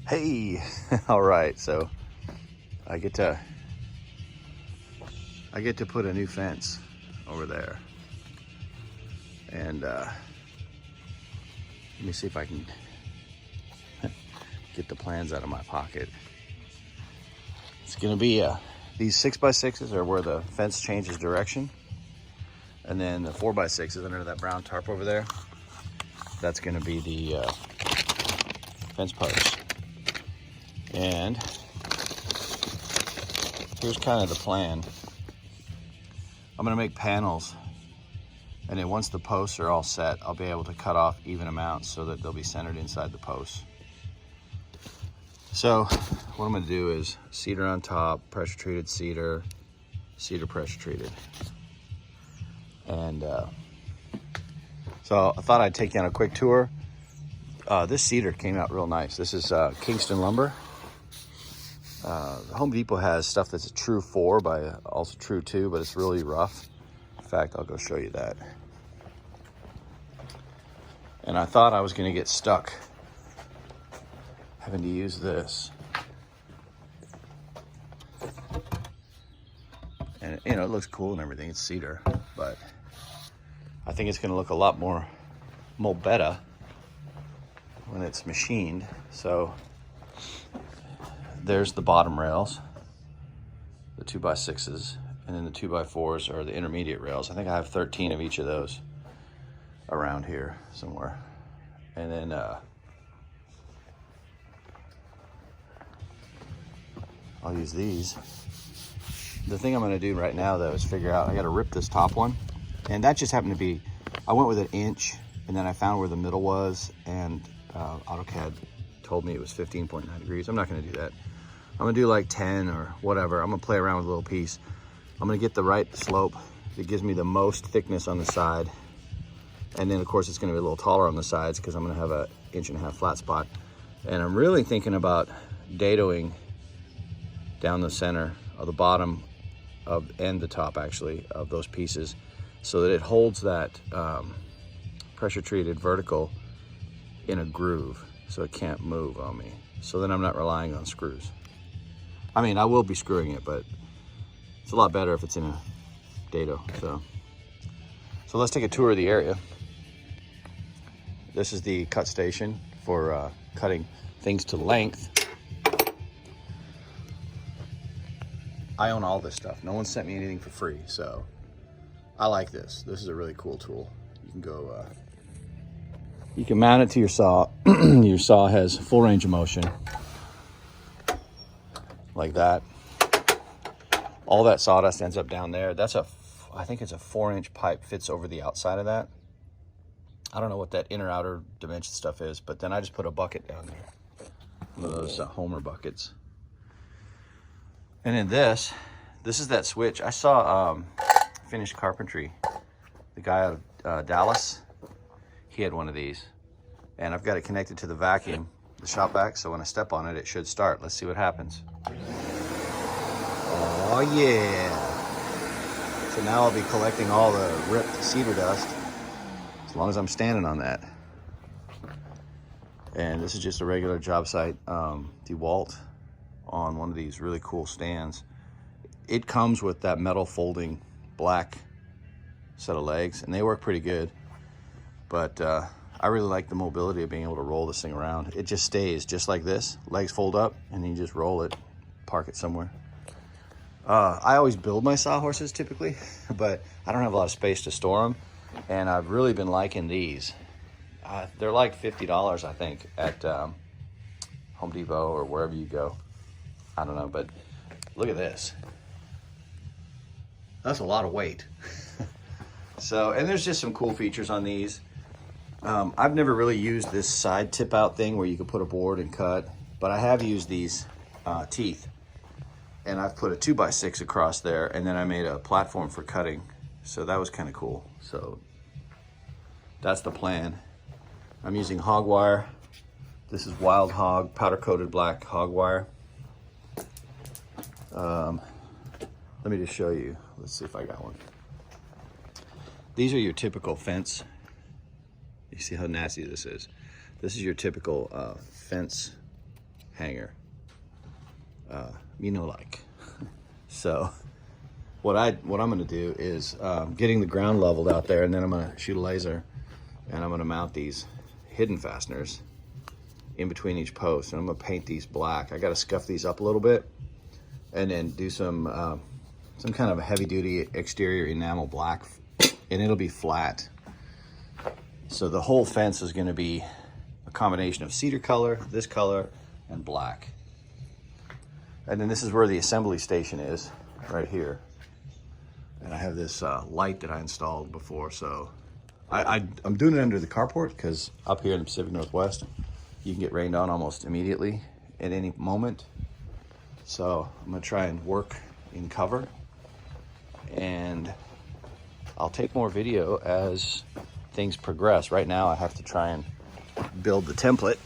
Hey, all right, so I get to put a new fence over there. And let me see if I can get the plans out of my pocket. It's gonna be these 6x6s are where the fence changes direction. And then the 4x6s under that brown tarp over there, that's gonna be the fence posts. And here's kind of the plan. I'm gonna make panels, and then once the posts are all set, I'll be able to cut off even amounts so that they'll be centered inside the posts. So what I'm gonna do is cedar on top, pressure treated cedar, cedar pressure treated. And so I thought I'd take you on a quick tour. This cedar came out real nice. This is Kingston lumber. Home Depot has stuff that's a true 4 by also true 2, but it's really rough. In fact, I'll go show you that. And I thought I was gonna get stuck having to use this. And you know, it looks cool and everything, it's cedar, but I think it's gonna look a lot more better when it's machined. So there's the bottom rails, the 2x6s, and then the 2x4s are the intermediate rails. I think I have 13 of each of those around here somewhere. And then I'll use these. The thing I'm gonna do right now though is figure out, I gotta rip this top one. And that just happened to be, I went with 1 inch and then I found where the middle was, and AutoCAD told me it was 15.9 degrees. I'm not gonna do that. I'm gonna do like 10 or whatever. I'm gonna play around with a little piece. I'm gonna get the right slope that gives me the most thickness on the side. And then of course it's gonna be a little taller on the sides because I'm gonna have a 1.5 inch flat spot. And I'm really thinking about dadoing down the center of the bottom of, and the top actually, of those pieces so that it holds that pressure treated vertical in a groove so it can't move on me. So then I'm not relying on screws. I mean, I will be screwing it, but it's a lot better if it's in a dado. So let's take a tour of the area. This is the cut station for cutting things to length. I own all this stuff. No one sent me anything for free, so I like this. This is a really cool tool. You can go, you can mount it to your saw. Your saw has full range of motion, like that. All that sawdust ends up down there. That's I think it's a 4-inch pipe, fits over the outside of that. I don't know what that inner outer dimension stuff is, but then I just put a bucket down there. One of those Homer buckets. And then this is that switch. I saw Finished Carpentry, the guy out of Dallas, he had one of these. And I've got it connected to the vacuum, the shop vac, so when I step on it, it should start. Let's see what happens. Oh yeah. So now I'll be collecting all the ripped cedar dust, as long as I'm standing on that. And this is just a regular job site DeWalt on one of these really cool stands. It comes with that metal folding black set of legs, and they work pretty good. But I really like the mobility of being able to roll this thing around. It just stays just like this. Legs fold up, and then you just roll it, park it somewhere. I always build my sawhorses typically, but I don't have a lot of space to store them. And I've really been liking these. They're like $50, I think, at Home Depot or wherever you go. I don't know, but look at this. That's a lot of weight. So, and there's just some cool features on these. I've never really used this side tip out thing where you can put a board and cut, but I have used these teeth. And I've put a 2x6 across there, and then I made a platform for cutting. So that was kind of cool. So that's the plan. I'm using Hogwire. This is Wild Hog, powder coated black Hogwire. Let me just show you. Let's see if I got one. These are your typical fence. You see how nasty this is. This is your typical fence hanger. So what I'm gonna do is getting the ground leveled out there, and then I'm gonna shoot a laser, and I'm gonna mount these hidden fasteners in between each post, and I'm gonna paint these black. I gotta scuff these up a little bit, and then do some kind of a heavy-duty exterior enamel black, and it'll be flat. So the whole fence is gonna be a combination of cedar color, this color, and black. And then this is where the assembly station is, right here. And I have this light that I installed before, so I'm doing it under the carport because up here in the Pacific Northwest, you can get rained on almost immediately at any moment. So I'm gonna try and work in cover, and I'll take more video as things progress. Right now I have to try and build the template.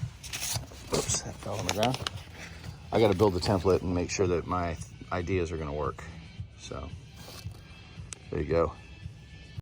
Oops, that fell on the ground. I gotta build the template and make sure that my ideas are gonna work. So there you go.